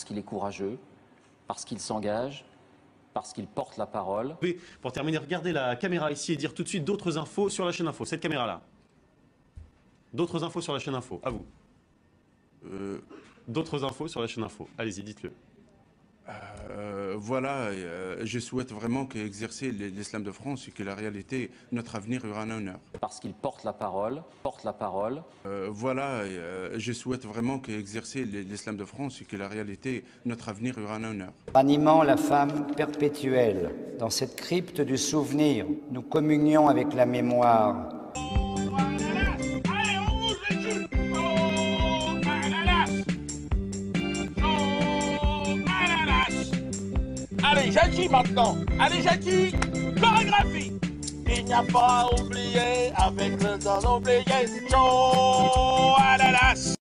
Parce qu'il est courageux, parce qu'il s'engage, parce qu'il porte la parole. Oui, pour terminer, regardez la caméra ici et dire tout de suite d'autres infos sur la chaîne Info. Cette caméra-là. D'autres infos sur la chaîne Info. À vous. D'autres infos sur la chaîne Info. Allez-y, dites-le. Voilà, je souhaite vraiment qu'exercer l'islam de France et que la réalité, notre avenir aura un honneur. Parce qu'il porte la parole, Voilà, je souhaite vraiment qu'exercer l'islam de France et que la réalité, notre avenir aura un honneur. Animant la femme perpétuelle, dans cette crypte du souvenir, nous communions avec la mémoire. Allez, Jackie maintenant. Allez, Jackie, chorégraphie. Il n'y a pas à oublier avec le temps oublié. Chaud à la lasse.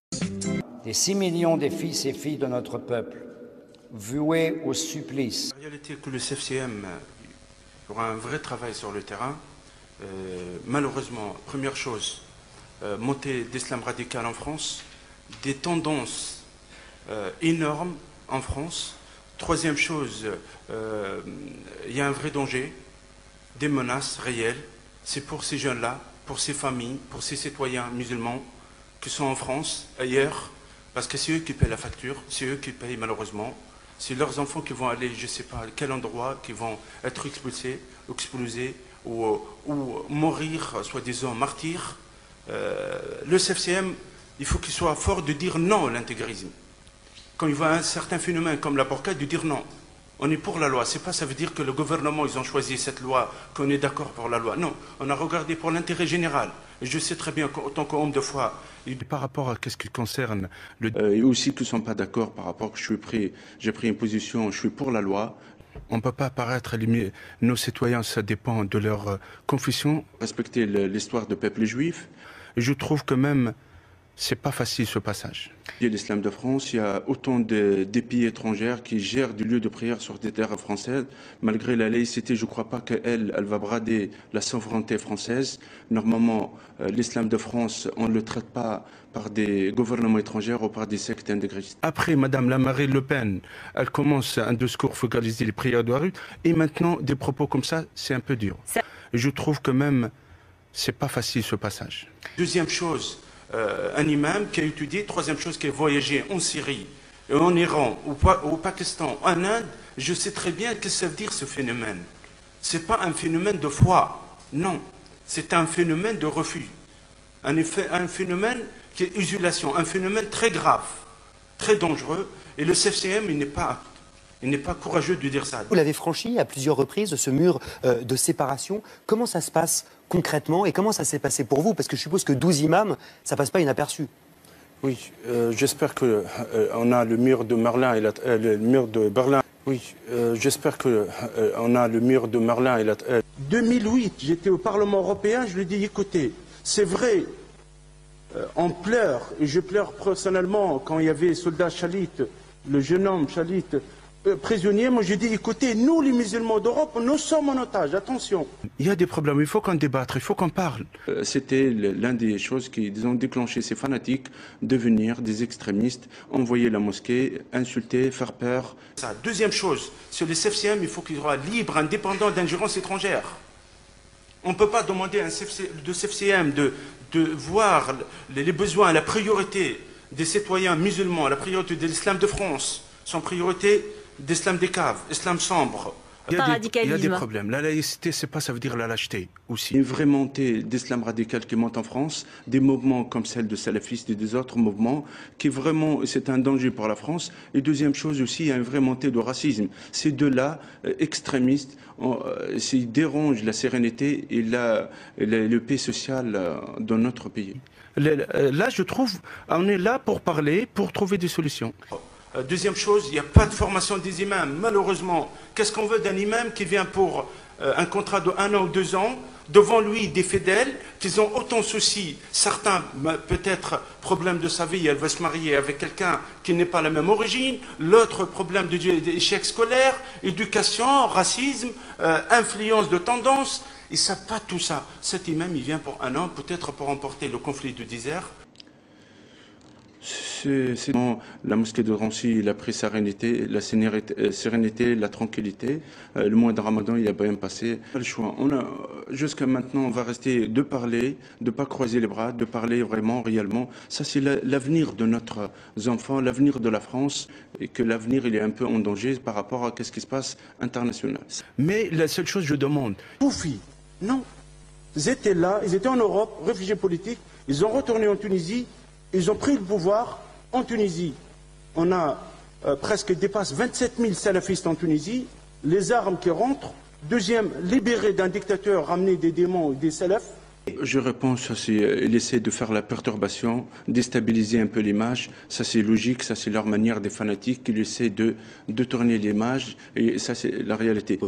Des 6 millions des fils et filles de notre peuple, voués au supplice. La réalité est que le CFCM aura un vrai travail sur le terrain. Malheureusement, première chose, montée d'islam radical en France, des tendances énormes en France. Troisième chose, il y a un vrai danger, des menaces réelles. C'est pour ces jeunes-là, pour ces familles, pour ces citoyens musulmans qui sont en France, ailleurs, parce que c'est eux qui payent la facture, c'est eux qui payent malheureusement. C'est leurs enfants qui vont aller, je ne sais pas à quel endroit, qui vont être expulsés, explosés ou mourir, soi-disant martyrs. Le CFCM, il faut qu'il soit fort de dire non à l'intégrisme. Quand il voit un certain phénomène comme la burqa, de dire non, on est pour la loi. C'est pas, ça veut dire que le gouvernement, ils ont choisi cette loi, qu'on est d'accord pour la loi. Non, on a regardé pour l'intérêt général. Et je sais très bien qu'en tant qu'homme de foi... Et par rapport à ce qui concerne... et aussi qu'ils ne sont pas d'accord par rapport que j'ai pris une position, je suis pour la loi. On ne peut pas apparaître, nos citoyens, ça dépend de leur confession. Respecter l'histoire du peuple juif. Et je trouve que même... c'est pas facile ce passage. Il y a l'islam de France, il y a autant de pays étrangers qui gèrent des lieux de prière sur des terres françaises. Malgré la laïcité, je ne crois pas qu'elle va brader la souveraineté française. Normalement, l'islam de France, on ne le traite pas par des gouvernements étrangers ou par des sectes intégristes. Après, Madame Marine Le Pen, elle commence un discours focalisé les prières de la rue, et maintenant, des propos comme ça, c'est un peu dur. Je trouve que même, c'est pas facile ce passage. Deuxième chose, un imam qui a étudié, troisième chose, qui a voyagé en Syrie, en Iran, au Pakistan, en Inde, je sais très bien ce que ça veut dire ce phénomène. Ce n'est pas un phénomène de foi, non. C'est un phénomène de refus. Un phénomène qui est isolation, un phénomène très grave, très dangereux. Et le CFCM, il n'est pas courageux de dire ça. Vous l'avez franchi à plusieurs reprises, ce mur de séparation. Comment ça se passe concrètement et comment ça s'est passé pour vous? Parce que je suppose que 12 imams, ça passe pas inaperçu. Oui, j'espère qu'on a le mur de Merlin et le mur de Berlin. Oui, j'espère qu'on a le mur de Merlin et 2008, j'étais au Parlement européen, je lui ai dit, écoutez, c'est vrai, on pleure, et je pleure personnellement quand il y avait soldat Chalit, le jeune homme Chalit, prisonnier, moi je dis, écoutez, nous les musulmans d'Europe, nous sommes en otage, attention. Il y a des problèmes, il faut qu'on débatte, il faut qu'on parle. C'était l'une des choses qui ont déclenché ces fanatiques, devenir des extrémistes, envoyer la mosquée, insulter, faire peur. Ça. Deuxième chose, sur les CFCM, il faut qu'ils soient libres, indépendants d'ingérence étrangère. On ne peut pas demander à un CFCM de voir les besoins, la priorité des citoyens musulmans, la priorité de l'islam de France, sans priorité d'islam des caves, islam sombre. Il y a des problèmes. La laïcité, c'est pas, ça veut dire la lâcheté aussi. Une vraie montée d'islam radical qui monte en France, des mouvements comme celle de salafistes et des autres mouvements, qui vraiment, c'est un danger pour la France. Et deuxième chose aussi, il y a une vraie montée de racisme. Ces deux-là, extrémistes, ils dérangent la sérénité et le paix sociale dans notre pays. Là, je trouve, on est là pour parler, pour trouver des solutions. Deuxième chose, il n'y a pas de formation des imams. Malheureusement, qu'est-ce qu'on veut d'un imam qui vient pour un contrat de 1 an ou 2 ans, devant lui des fidèles, qui ont autant de soucis, certains peut-être problème de sa vie, elle va se marier avec quelqu'un qui n'est pas la même origine, l'autre problème d'échec scolaire, éducation, racisme, influence de tendance, ils ne savent pas tout ça. Cet imam, il vient pour 1 an, peut-être pour emporter le conflit du désert. La mosquée de Drancy, il a pris la sérénité, la tranquillité. Le mois de Ramadan, il a bien passé. Pas le choix. Jusqu'à maintenant, on va rester de parler, de pas croiser les bras, de parler vraiment, réellement. Ça, c'est l'avenir de notre enfants, l'avenir de la France, et que l'avenir, il est un peu en danger par rapport à ce qui se passe international. Mais la seule chose que je demande... Boufi, non. Ils étaient là, ils étaient en Europe, réfugiés politiques, ils ont retourné en Tunisie, ils ont pris le pouvoir en Tunisie. On a dépasse 27 000 salafistes en Tunisie, les armes qui rentrent. Deuxième, libérer d'un dictateur, ramener des démons ou des salafs. Je réponds, ça c'est, il essaie de faire la perturbation, déstabiliser un peu l'image. Ça c'est logique, ça c'est leur manière des fanatiques qui essaient de tourner l'image. Et ça c'est la réalité.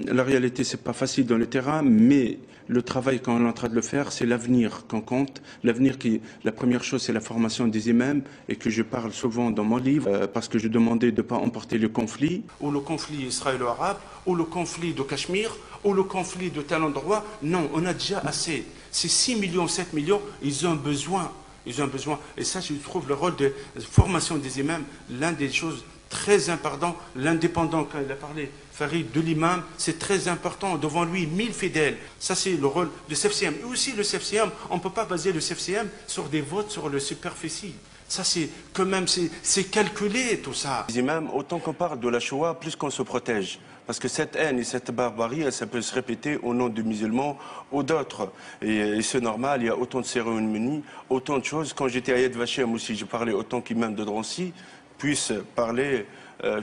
La réalité, c'est pas facile dans le terrain, mais le travail qu'on est en train de le faire, c'est l'avenir qu'on compte. L'avenir la première chose, c'est la formation des imams, et que je parle souvent dans mon livre, parce que je demandais de ne pas emporter le conflit. Ou le conflit israélo-arabe, ou le conflit de Cachemire, ou le conflit de tel endroit. Non, on a déjà assez. Ces 6 millions, 7 millions, ils ont besoin. Ils ont besoin. Et ça, je trouve le rôle de formation des imams, l'un des choses très importantes. L'indépendant, quand il a parlé, Farid, de l'imam, c'est très important. Devant lui, 1000 fidèles. Ça, c'est le rôle du CFCM. Et aussi, le CFCM, on ne peut pas baser le CFCM sur des votes, sur le superficie. Ça, c'est quand même, c'est calculé, tout ça. Les imams, autant qu'on parle de la Shoah, plus qu'on se protège. Parce que cette haine et cette barbarie, ça peut se répéter au nom de musulmans ou d'autres. Et c'est normal, il y a autant de cérémonies, autant de choses. Quand j'étais à Yad Vashem aussi, je parlais autant qu'imam de Drancy puisse parler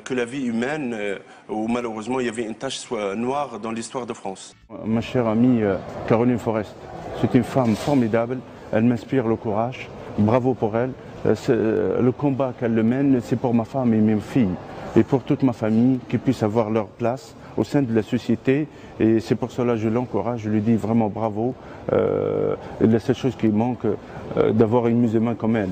que la vie humaine, où malheureusement il y avait une tache noire dans l'histoire de France. Ma chère amie Caroline Forest, c'est une femme formidable, elle m'inspire le courage, bravo pour elle. Le combat qu'elle le mène, c'est pour ma femme et mes filles. Et pour toute ma famille, qui puissent avoir leur place au sein de la société. Et c'est pour cela que je l'encourage, je lui dis vraiment bravo. La seule chose qui manque, d'avoir une musulmane comme elle.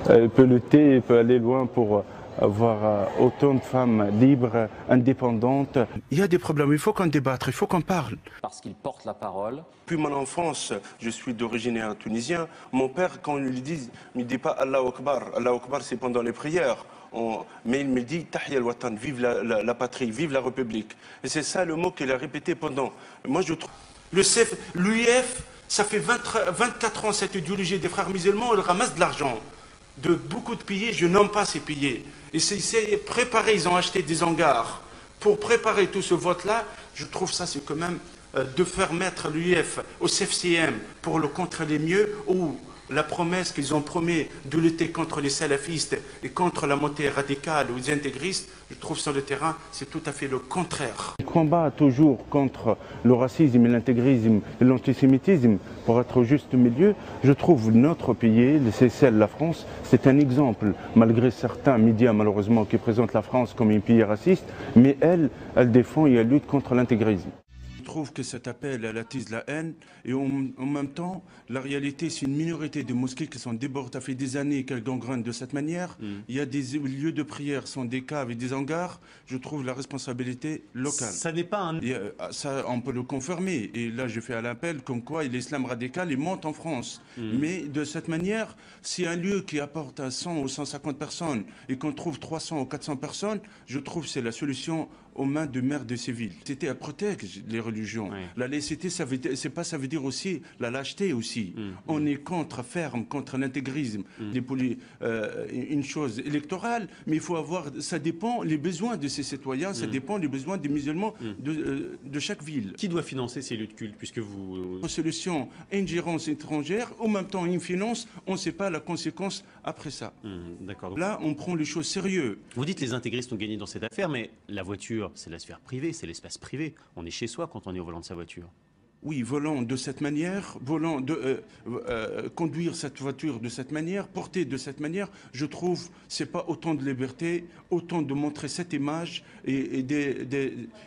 Elle peut lutter, elle peut aller loin pour avoir autant de femmes libres, indépendantes. Il y a des problèmes, il faut qu'on débatte, il faut qu'on parle. Parce qu'ils portent la parole. Depuis mon enfance, je suis d'origine tunisien. Mon père, quand on lui dit, il ne me dit pas Allahu Akbar. Allahu Akbar, c'est pendant les prières. Mais il me dit Tahya al-Watan, vive la patrie, vive la République. Et c'est ça le mot qu'il a répété pendant. Moi, je trouve. L'UEF, ça fait 24 ans cette idéologie des frères musulmans, ils ramassent de l'argent. De beaucoup de pays, je nomme pas ces pays. Et c'est préparé, ils ont acheté des hangars. Pour préparer tout ce vote-là, je trouve ça, c'est quand même de faire mettre l'UEF au CFCM pour le contrôler mieux, ou la promesse qu'ils ont promis de lutter contre les salafistes et contre la montée radicale ou les intégristes, je trouve sur le terrain, c'est tout à fait le contraire. Le combat toujours contre le racisme et l'intégrisme et l'antisémitisme, pour être au juste milieu, je trouve notre pays, c'est celle, la France, c'est un exemple, malgré certains médias malheureusement qui présentent la France comme un pays raciste, mais elle défend et elle lutte contre l'intégrisme. Je trouve que cet appel, elle attise la haine, et en même temps, la réalité, c'est une minorité de mosquées qui sont débordées. Ça fait des années qu'elles gangrènent de cette manière. Il y a des lieux de prière, sont des caves et des hangars. Je trouve la responsabilité locale. Ça n'est pas un... Ça, on peut le confirmer. Et là, je fais un appel comme quoi l'islam radical, il monte en France. Mais de cette manière, si un lieu qui apporte à 100 ou 150 personnes et qu'on trouve 300 ou 400 personnes, je trouve que c'est la solution aux mains de maires de ces villes. C'était à protéger les religions. Oui. La laïcité, ça veut dire aussi la lâcheté aussi. On est ferme contre l'intégrisme. Une chose électorale, mais il faut avoir, ça dépend les besoins de ces citoyens, ça dépend les besoins des musulmans de chaque ville. Qui doit financer ces lieux de culte, puisque vous... Solution, ingérence étrangère, en même temps une finance, on ne sait pas la conséquence après ça. D'accord. Là, on prend les choses sérieux. Vous dites que les intégristes ont gagné dans cette affaire, mais la voiture, c'est la sphère privée, c'est l'espace privé. On est chez soi quand on est au volant de sa voiture. Oui, volant de cette manière, conduire cette voiture de cette manière, porter de cette manière, je trouve, c'est pas autant de liberté, autant de montrer cette image et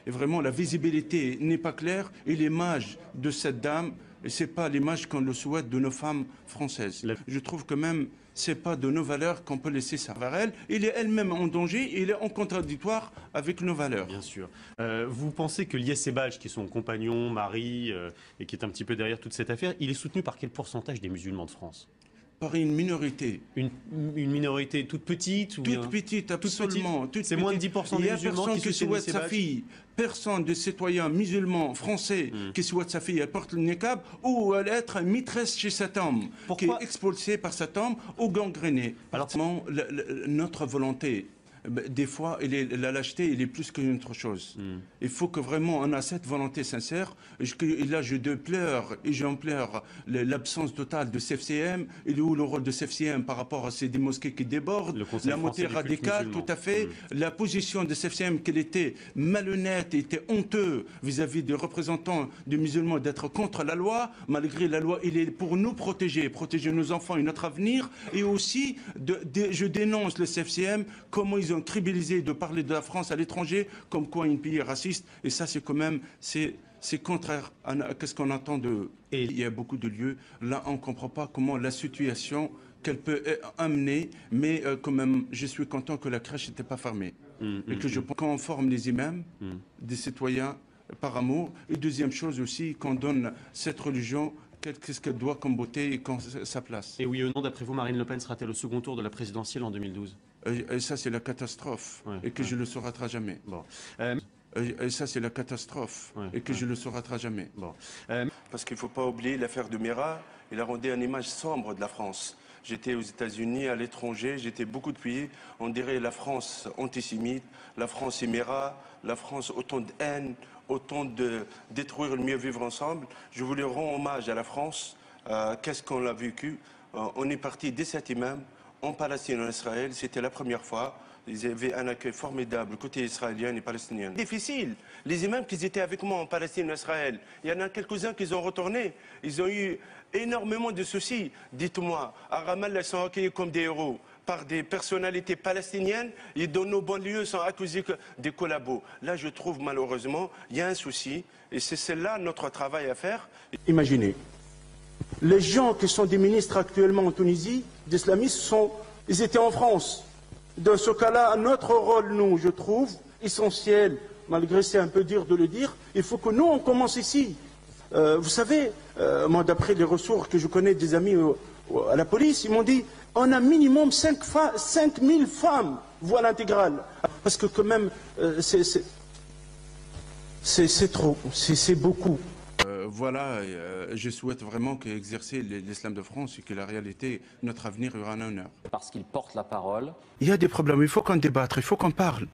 vraiment la visibilité n'est pas claire et l'image de cette dame, c'est pas l'image qu'on le souhaite de nos femmes françaises. Je trouve que même c'est pas de nos valeurs qu'on peut laisser ça vers elle. Il est elle-même en danger et il est en contradictoire avec nos valeurs. Bien sûr. Vous pensez que Lies Sebaj, qui est son compagnon, mari, et qui est un petit peu derrière toute cette affaire, il est soutenu par quel pourcentage des musulmans de France ? par une minorité. Une minorité toute petite ou bien... Toute petite, absolument. C'est moins de 10% Il des y a musulmans personne qui qui soutiennent souhaite ces sa badges. fille, personne de citoyens musulmans français qui souhaite sa fille, elle porte le niqab, ou elle être maîtresse chez cet homme, qui Pourquoi est expulsé par cet homme ou gangréné. Alors, Notre volonté, des fois, la lâcheté, il est plus qu'une autre chose. Il faut que vraiment on a cette volonté sincère. Et là, je déplore et j'en pleure l'absence totale de CFCM. Il est où le rôle de CFCM par rapport à ces des mosquées qui débordent, Le Conseil la montée français des cultes radicale, musulmans. tout à fait. La position de CFCM, qu'elle était malhonnête, était honteux vis-à-vis des représentants des musulmans d'être contre la loi. Malgré la loi, il est pour nous protéger nos enfants et notre avenir. Et aussi, je dénonce le CFCM, comment ils ont cribilisé de parler de la France à l'étranger comme quoi un pays raciste. Et ça, c'est quand même, c'est contraire à ce qu'on attend d'eux. Et il y a beaucoup de lieux, là, on ne comprend pas comment la situation qu'elle peut amener, mais quand même, je suis content que la crèche n'était pas fermée. Et que je pense qu'on forme les imams, des citoyens, par amour. Et deuxième chose aussi, qu'on donne cette religion qu'est-ce qu'elle doit comme beauté et sa place. Et oui ou non, d'après vous, Marine Le Pen sera-t-elle au second tour de la présidentielle en 2012? Et ça, c'est la catastrophe, et que je ne le saurai jamais. Bon. Et ça, c'est la catastrophe, et que je ne le saurai jamais. Bon. Parce qu'il ne faut pas oublier l'affaire de Mera. Il a rendu une image sombre de la France. J'étais aux États-Unis, à l'étranger, j'étais beaucoup de pays. On dirait la France antisémite, la France Mera, la France autant de haine, autant de détruire le mieux vivre ensemble. Je voulais rendre hommage à la France. Qu'est-ce qu'on a vécu? On est parti 17 imams en Palestine, en Israël. C'était la première fois. Ils avaient un accueil formidable côté israélien et palestinien. Difficile. Les imams qui étaient avec moi en Palestine, en Israël, il y en a quelques-uns qui ont retourné. Ils ont eu énormément de soucis. Dites-moi, à Ramallah, ils sont accueillis comme des héros par des personnalités palestiniennes et dans nos banlieues sont accusés des collabos. Là, je trouve malheureusement, il y a un souci et c'est là notre travail à faire. Imaginez, les gens qui sont des ministres actuellement en Tunisie, d'islamistes, ils étaient en France. Dans ce cas-là, notre rôle, nous, je trouve, essentiel, malgré c'est un peu dur de le dire, il faut que nous, on commence ici. Vous savez, moi, d'après les ressources que je connais des amis à la police, ils m'ont dit, on a minimum 5000 femmes, voile intégrale. Parce que quand même, c'est trop, c'est beaucoup. Voilà, je souhaite vraiment qu'exercer l'islam de France et que la réalité, notre avenir, aura un honneur. Parce qu'il porte la parole. Il y a des problèmes, il faut qu'on débatte, il faut qu'on parle.